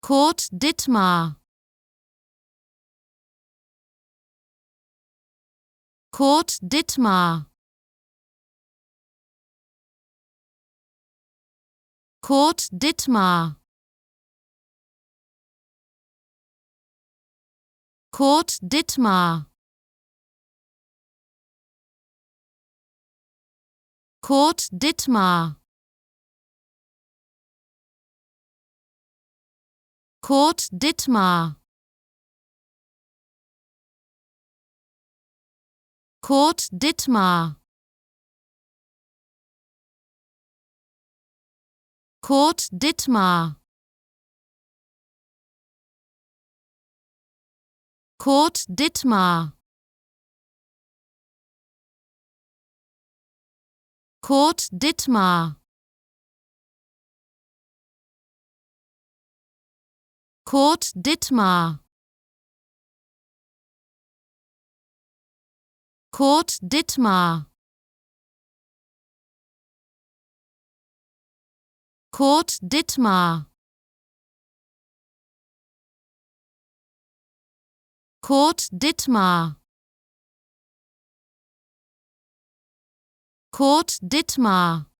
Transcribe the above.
Kurt Dittmar. Kurt Dittmar. Kurt Dittmar. Kurt Dittmar. Kurt Dittmar. Kurt Dittmar. Kurt Dittmar. Kurt Dittmar. Kurt Dittmar. Kurt Dittmar. Kurt Dittmar. Kurt Dittmar. Kurt Dittmar. Kurt Dittmar. Kurt Dittmar.